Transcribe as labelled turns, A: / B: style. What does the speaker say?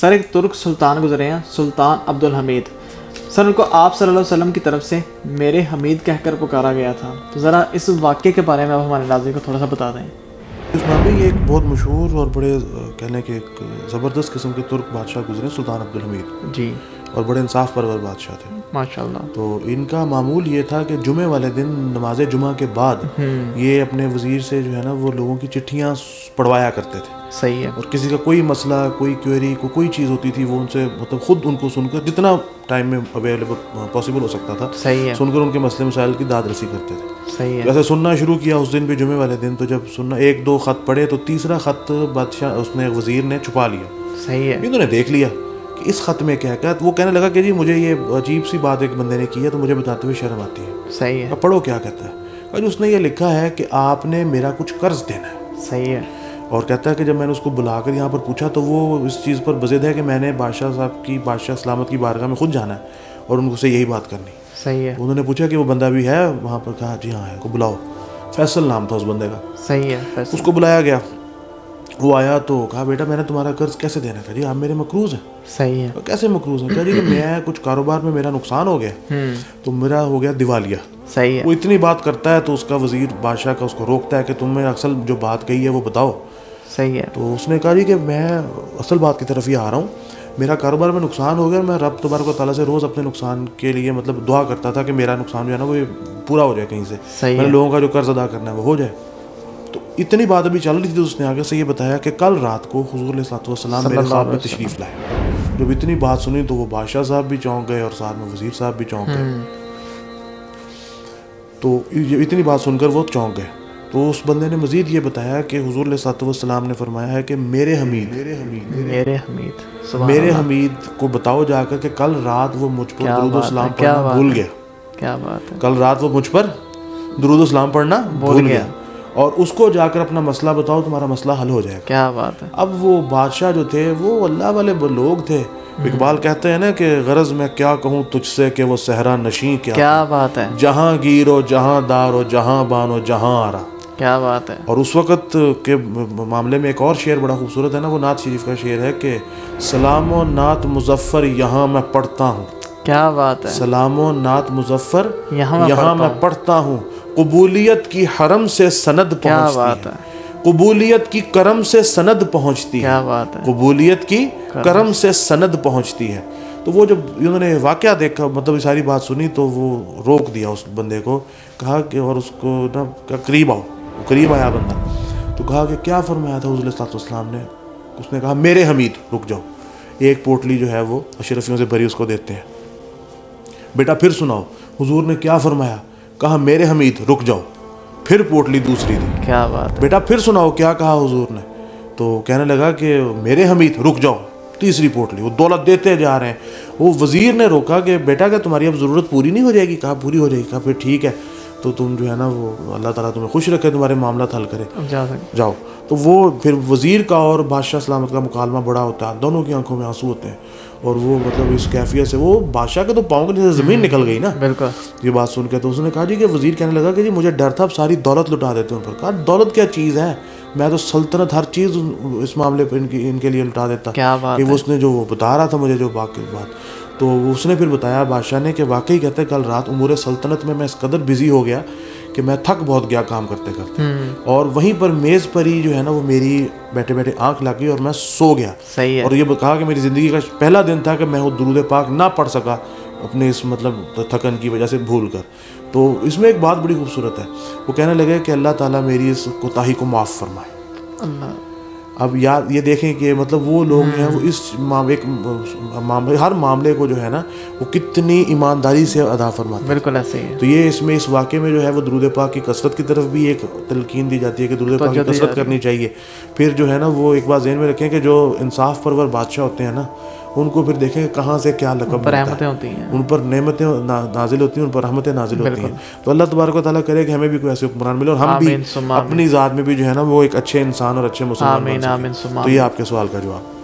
A: سر ایک ترک سلطان گزرے ہیں، سلطان عبدالحمید. سر ان کو آپ صلی اللہ علیہ وسلم کی طرف سے میرے حمید کہہ کر پکارا گیا تھا. تو ذرا اس واقعے کے بارے میں آپ ہمارے ناظرین کو تھوڑا سا بتا دیں.
B: اس معاملے یہ ایک بہت مشہور اور بڑے کہنے کے ایک زبردست قسم کے ترک بادشاہ گزرے سلطان عبدالحمید
A: جی،
B: اور بڑے انصاف پرور بادشاہ تھے
A: ماشاء اللہ.
B: تو ان کا معمول یہ تھا کہ جمعے والے دن نماز جمعہ کے بعد یہ اپنے وزیر سے جو ہے نا وہ لوگوں کی چٹھیاں پڑھوایا کرتے تھے.
A: صحیح ہے.
B: اور کسی کا کوئی مسئلہ، کوئی کوئری، کوئی چیز ہوتی تھی وہ ان سے مطلب خود ان کو سن کر جتنا ٹائم میں اویلیبل پاسبل ہو سکتا تھا
A: صحیح ہے.
B: سن کر ان کے مسئلے مسائل کی داد رسی کرتے تھے.
A: صحیح ہے.
B: ویسے سننا شروع کیا اس دن بھی جمعے والے دن. تو جب سننا ایک دو خط پڑھے تو تیسرا خط بادشاہ اس نے وزیر نے چھپا لیا.
A: صحیح ہے.
B: انہوں نے دیکھ لیا کہ اس خط میں کیا کہا. وہ کہنے لگا کہ جی مجھے یہ عجیب سی بات ایک بندے نے کی ہے تو مجھے بتاتے ہوئے شرم آتی ہے.
A: صحیح ہے.
B: اب پڑھو کیا کہتا ہے. اور اس نے یہ لکھا ہے کہ آپ نے میرا کچھ قرض دینا ہے.
A: صحیح ہے.
B: اور کہتا ہے کہ جب میں نے اس کو بلا کر یہاں پر پوچھا تو وہ اس چیز پر بضد ہے کہ میں نے بادشاہ صاحب کی، بادشاہ سلامت کی بارگاہ میں خود جانا ہے اور ان سے یہی بات کرنی.
A: صحیح ہے.
B: انہوں نے پوچھا کہ وہ بندہ بھی ہے وہاں پر. کہا جی ہاں ہے. کو بلاؤ. فیصل نام تھا اس بندے کا.
A: صحیح ہے.
B: اس کو بلایا گیا. وہ آیا تو کہا بیٹا میں نے تمہارا قرض کیسے دینا ہے. جی آپ میرے مقروض ہیں.
A: صحیح ہے.
B: کیسے مقروض ہیں. کہا جی کہ میں کچھ کاروبار میں میرا نقصان ہو گیا تو میرا ہو گیا دیوالیہ.
A: صحیح ہے.
B: وہ اتنی بات کرتا ہے تو اس کا وزیر بادشاہ کا اس کو روکتا ہے کہ تم نے اصل جو بات کہی ہے وہ بتاؤ.
A: صحیح ہے.
B: تو اس نے کہا جی کہ میں اصل بات کی طرف ہی آ رہا ہوں. میرا کاروبار میں نقصان ہو گیا. میں رب تبارک و تعالیٰ سے روز اپنے نقصان کے لیے مطلب دعا کرتا تھا کہ میرا نقصان جو ہے نا وہ پورا ہو جائے کہیں سے. میں لوگوں کا جو قرض ادا کرنا ہے وہ ہو جائے. تو اتنی بات ابھی چل رہی تھی تو اس نے آگے سے یہ بتایا کہ کل رات کو حضور علیہ الصلوۃ والسلام میرے خواب میں تشریف لائے. جب اتنی بات سنی تو وہ بادشاہ صاحب بھی چونک گئے اور ساتھ میں وزیر صاحب بھی چونک گئے. تو اتنی بات سن کر وہ چونک گئے. تو اس بندے نے مزید یہ بتایا کہ حضور علیہ الصلوۃ والسلام نے فرمایا ہے کہ میرے حمید کو بتاؤ جا کر کہ کل رات وہ مجھ پر درود و سلام پڑھنا بھول گیا.
A: کیا بات ہے.
B: کل رات وہ مجھ پر درود و سلام پڑھنا بھول گیا اور اس کو جا کر اپنا مسئلہ بتاؤ، تمہارا مسئلہ حل ہو جائے گا.
A: کیا بات ہے.
B: اب وہ بادشاہ جو تھے وہ اللہ والے لوگ تھے. اقبال کہتے ہیں نا کہ غرض میں کیا کہوں تجھ سے کہ وہ صحرا نشیں
A: کیا بات ہے.
B: جہاں گیر و جہاں دار و جہاں بان و جہاں آرا.
A: کیا بات ہے.
B: اور اس وقت کے معاملے میں ایک اور شعر بڑا خوبصورت ہے نا، وہ نعت شریف کا شعر ہے کہ سلام و نعت مظفر یہاں میں پڑھتا ہوں.
A: کیا بات ہے.
B: سلام و نعت مظفر
A: یہاں
B: میں پڑھتا ہوں. قبولیت کی حرم سے سند پہنچتی ہے. قبولیت کی کرم سے سند پہنچتی ہے.
A: کیا بات ہے.
B: قبولیت کی کرم سے سند پہنچتی ہے. تو وہ جب انہوں نے واقعہ دیکھا، مطلب یہ ساری بات سنی تو وہ روک دیا اس بندے کو. کہا کہ اور اس کو نا قریب آؤ. قریب آیا بندہ تو کہا کہ کیا فرمایا تھا حضور صلی اللہ علیہ وسلم نے. اس نے کہا میرے حمید رک جاؤ. ایک پوٹلی جو ہے وہ اشرفیوں سے بھری اس کو دیتے ہیں. بیٹا پھر سناؤ حضور نے کیا فرمایا. کہا میرے حمید رک جاؤ. پھر پوٹلی دوسری دی.
A: کیا بات ہے.
B: بیٹا پھر سناؤ کیا کہا حضور نے. تو کہنے لگا کہ میرے حمید رک جاؤ. تیسری پوٹلی. وہ دولت دیتے جا رہے ہیں. وہ وزیر نے روکا کہ بیٹا کیا تمہاری اب ضرورت پوری نہیں ہو جائے گی. کہا پوری ہو جائے گی. کہا پھر ٹھیک ہے تو تم جو ہے نا وہ اللہ تعالیٰ تمہیں خوش رکھے، تمہارے معاملات حل کرے، جاؤ. تو وہ پھر وزیر کا اور بادشاہ سلامت کا مکالمہ بڑا ہوتا ہے. دونوں کی آنکھوں میں آنسو ہوتے ہیں اور وہ مطلب اس کیفیت سے وہ بادشاہ کے تو پاؤں کے نیچے زمین نکل گئی نا
A: بالکل
B: یہ بات سن کے. تو اس نے کہا جی کہ وزیر کہنے لگا کہ جی مجھے ڈر تھا اب ساری دولت لٹا دیتے ہیں ان پر. کہا دولت کیا چیز ہے، میں تو سلطنت ہر چیز اس معاملے پہ ان کے لیے لٹا دیتا. کہ وہ اس نے جو بتا رہا تھا مجھے جو باقی بات، تو اس نے پھر بتایا بادشاہ نے کہ واقعی کہتے کل رات امور سلطنت میں اس قدر بزی ہو گیا کہ میں تھک بہت گیا کام کرتے کرتے، اور وہیں پر میز پر ہی جو ہے نا وہ میری بیٹھے بیٹھے آنکھ لگ گئی اور میں سو گیا. اور یہ کہا کہ میری زندگی کا پہلا دن تھا کہ میں وہ درود پاک نہ پڑھ سکا اپنے اس مطلب تھکن کی وجہ سے بھول کر. تو اس میں ایک بات بڑی خوبصورت ہے. وہ کہنے لگے کہ اللہ تعالیٰ میری اس کوتاہی کو معاف فرمائے. اللہ. اب یاد یہ دیکھیں کہ مطلب وہ لوگ ہیں وہ اس ہر معاملے کو جو ہے نا وہ کتنی ایمانداری سے ادا فرماتے ہیں.
A: بالکل ایسے ہی.
B: تو یہ اس واقعے میں جو ہے وہ درود پاک کی کثرت کی طرف بھی ایک تلقین دی جاتی ہے کہ درود پاک کی کثرت کرنی چاہیے. پھر جو ہے نا وہ ایک بات ذہن میں رکھیں کہ جو انصاف پرور بادشاہ ہوتے ہیں نا ان کو پھر دیکھیں کہاں سے کیا لقب
A: رحمتیں ہوتی ہیں،
B: ان پر نعمتیں نازل ہوتی ہیں، ان پر رحمتیں نازل ہوتی ہیں. تو اللہ تبارک و تعالیٰ کرے کہ ہمیں بھی کوئی ایسے حکمران ملے اور ہم بھی اپنی ذات میں بھی جو ہے نا وہ ایک اچھے انسان اور اچھے مسلمان بن سکیں. تو یہ آپ کے سوال کا جواب.